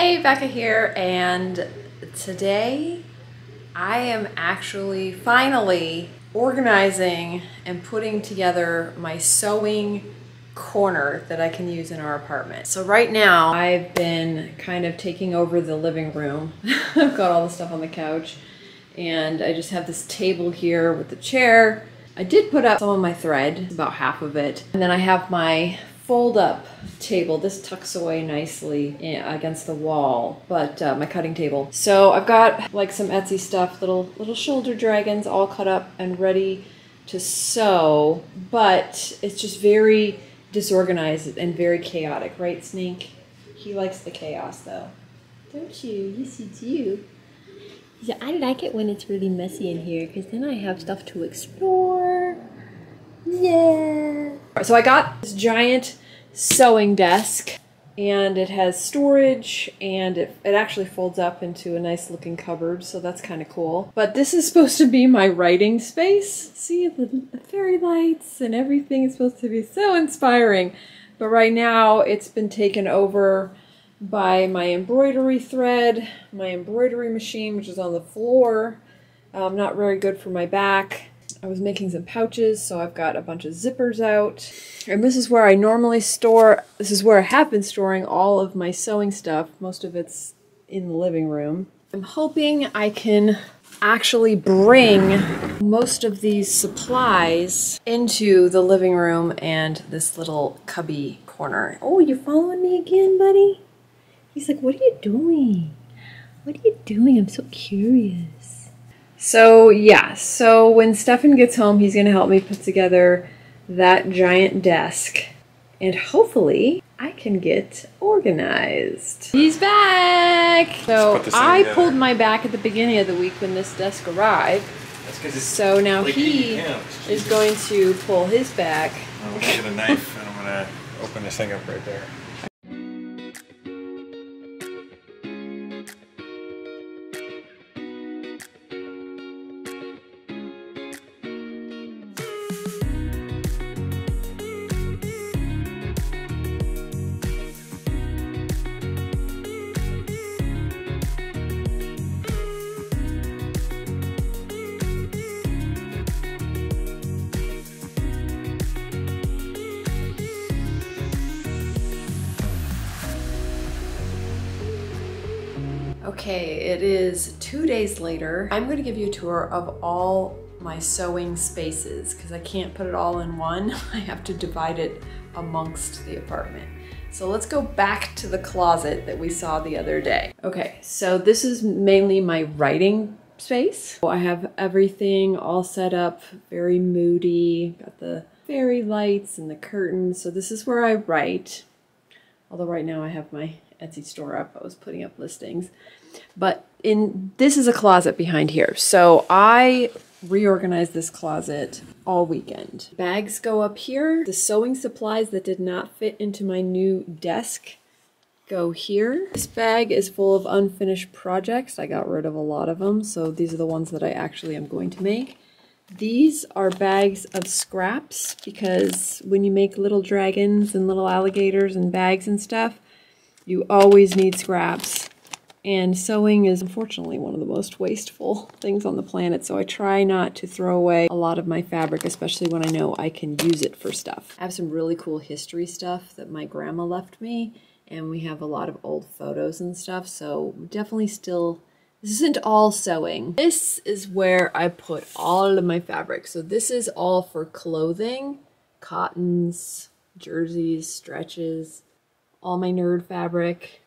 Hey, Becca here, and today I am actually finally organizing and putting together my sewing corner that I can use in our apartment. So right now I've been kind of taking over the living room. I've got all the stuff on the couch and I just have this table here with the chair. I did put up some of my thread, about half of it, and then I have my fold-up table. This tucks away nicely against the wall, but my cutting table. So I've got like some Etsy stuff, little shoulder dragons all cut up and ready to sew, but it's just very disorganized and very chaotic, right, Snake? He likes the chaos though. Don't you? Yes, you do. Yeah, I like it when it's really messy in here because then I have stuff to explore. Yeah. So I got this giant sewing desk and it has storage and it actually folds up into a nice looking cupboard, so that's kind of cool. But this is supposed to be my writing space. See the fairy lights and everything is supposed to be so inspiring. But right now it's been taken over by my embroidery thread, my embroidery machine, which is on the floor. Not very good for my back. I was making some pouches, so I've got a bunch of zippers out. And this is where I normally store, this is where I have been storing all of my sewing stuff. Most of it's in the living room. I'm hoping I can actually bring most of these supplies into the living room and this little cubby corner. Oh, you're following me again, buddy? He's like, what are you doing? What are you doing? I'm so curious. So yeah, so when Stefan gets home, he's gonna help me put together that giant desk and hopefully I can get organized. He's back! So I pulled my back at the beginning of the week when this desk arrived. So now like he is going to pull his back. I'm gonna get a knife and I'm gonna open this thing up right there. Okay, it is 2 days later. I'm going to give you a tour of all my sewing spaces because I can't put it all in one. I have to divide it amongst the apartment. So let's go back to the closet that we saw the other day. Okay, so this is mainly my writing space. I have everything all set up, very moody. Got the fairy lights and the curtains. So this is where I write. Although right now I have my Etsy store up. I was putting up listings. But this is a closet behind here. So I reorganized this closet all weekend. Bags go up here. The sewing supplies that did not fit into my new desk go here. This bag is full of unfinished projects. I got rid of a lot of them. So these are the ones that I actually am going to make. These are bags of scraps because when you make little dragons and little alligators and bags and stuff, you always need scraps. And sewing is unfortunately one of the most wasteful things on the planet, so I try not to throw away a lot of my fabric, especially when I know I can use it for stuff. I have some really cool history stuff that my grandma left me, and we have a lot of old photos and stuff, so definitely still, this isn't all sewing. This is where I put all of my fabric. So this is all for clothing, cottons, jerseys, stretches, all my nerd fabric,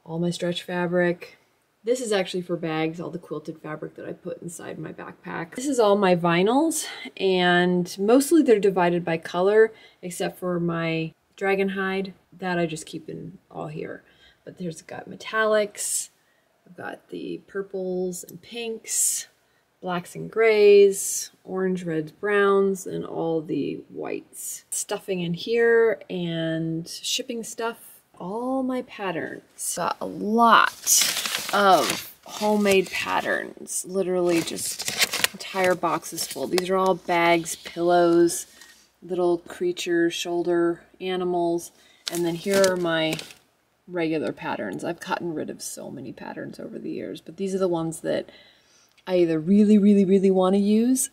all my stretch fabric. This is actually for bags, all the quilted fabric that I put inside my backpack. This is all my vinyls, and mostly they're divided by color, except for my dragon hide. That I just keep in all here. But there's got metallics, I've got the purples and pinks, blacks and grays, orange, reds, browns, and all the whites. Stuffing in here and shipping stuff. All my patterns. Got a lot of homemade patterns. Literally just entire boxes full. These are all bags, pillows, little creatures, shoulder animals. And then here are my regular patterns. I've gotten rid of so many patterns over the years, but these are the ones that I either really, really, really want to use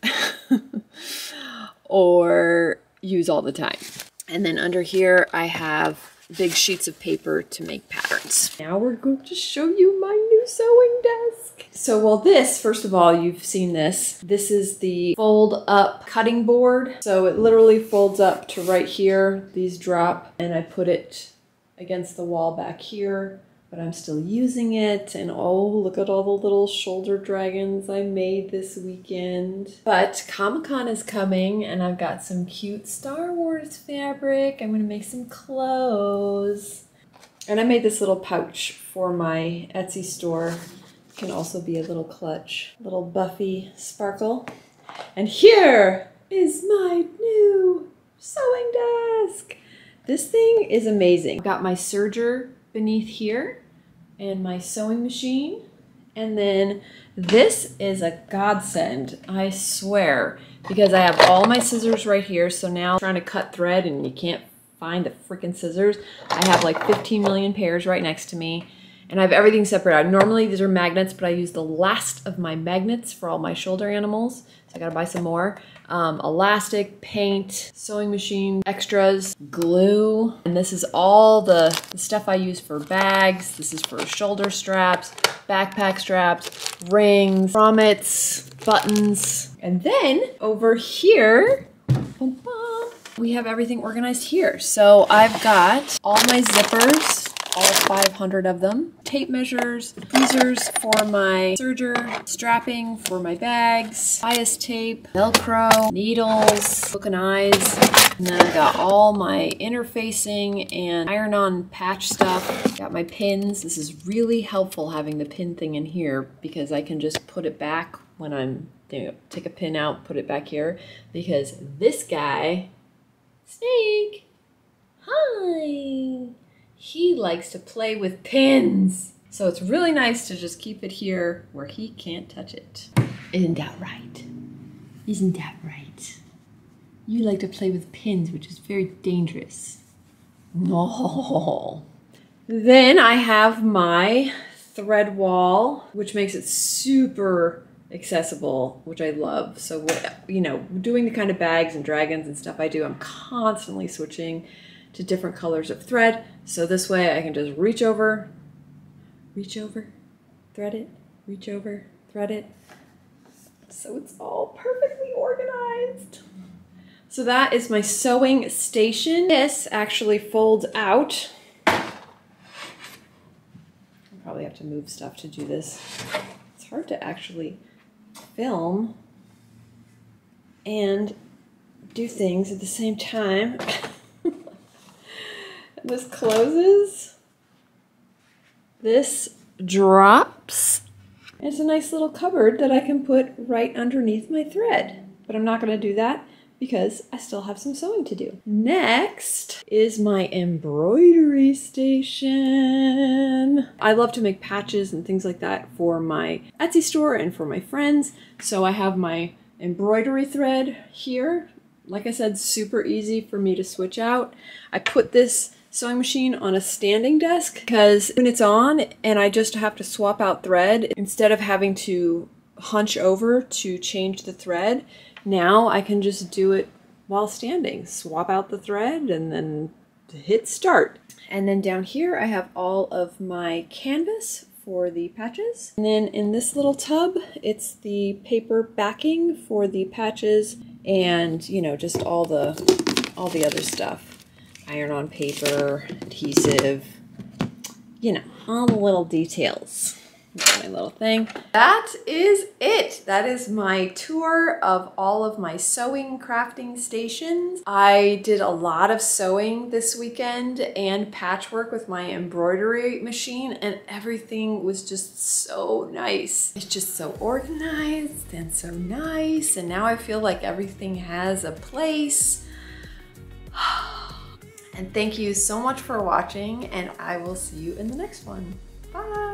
or use all the time. And then under here, I have big sheets of paper to make patterns. Now we're going to show you my new sewing desk. So, well, this, first of all, you've seen this. This is the fold up cutting board. So it literally folds up to right here. These drop, and I put it against the wall back here, but I'm still using it. And oh, look at all the little shoulder dragons I made this weekend. But Comic-Con is coming, and I've got some cute Star Wars fabric. I'm gonna make some clothes. And I made this little pouch for my Etsy store. It can also be a little clutch. Little Buffy sparkle. And here is my new sewing desk. This thing is amazing. I've got my serger beneath here and my sewing machine. And then this is a godsend, I swear, because I have all my scissors right here. So now I'm trying to cut thread and you can't find the freaking scissors. I have like 15 million pairs right next to me, and I have everything separated out. Normally these are magnets, but I use the last of my magnets for all my shoulder animals. So I gotta buy some more. Elastic, paint, sewing machine, extras, glue. And this is all the stuff I use for bags. This is for shoulder straps, backpack straps, rings, grommets, buttons. And then over here, we have everything organized here. So I've got all my zippers, all 500 of them, tape measures, tweezers for my serger, strapping for my bags, bias tape, Velcro, needles, hook and eyes, and then I've got all my interfacing and iron-on patch stuff. Got my pins. This is really helpful having the pin thing in here because I can just put it back when I'm, take a pin out, put it back here, because this guy, Snake, hi! He likes to play with pins. So it's really nice to just keep it here where he can't touch it. Isn't that right? Isn't that right? You like to play with pins, which is very dangerous. No. Then I have my thread wall, which makes it super accessible, which I love. So, you know, doing the kind of bags and dragons and stuff I do, I'm constantly switching to different colors of thread. So this way I can just reach over, thread it, reach over, thread it. So it's all perfectly organized. So that is my sewing station. This actually folds out. I'll probably have to move stuff to do this. It's hard to actually film and do things at the same time. This closes, this drops. It's a nice little cupboard that I can put right underneath my thread, but I'm not going to do that because I still have some sewing to do. Next is my embroidery station. I love to make patches and things like that for my Etsy store and for my friends. So I have my embroidery thread here. Like I said, super easy for me to switch out. I put this sewing machine on a standing desk because when it's on and I just have to swap out thread, instead of having to hunch over to change the thread, now I can just do it while standing. Swap out the thread and then hit start. And then down here I have all of my canvas for the patches. And then in this little tub, it's the paper backing for the patches and, you know, just all the other stuff. Iron-on paper, adhesive, you know, all the little details. That's my little thing. That is it. That is my tour of all of my sewing crafting stations. I did a lot of sewing this weekend and patchwork with my embroidery machine, and everything was just so nice. It's just so organized and so nice, and now I feel like everything has a place. And thank you so much for watching, and I will see you in the next one. Bye.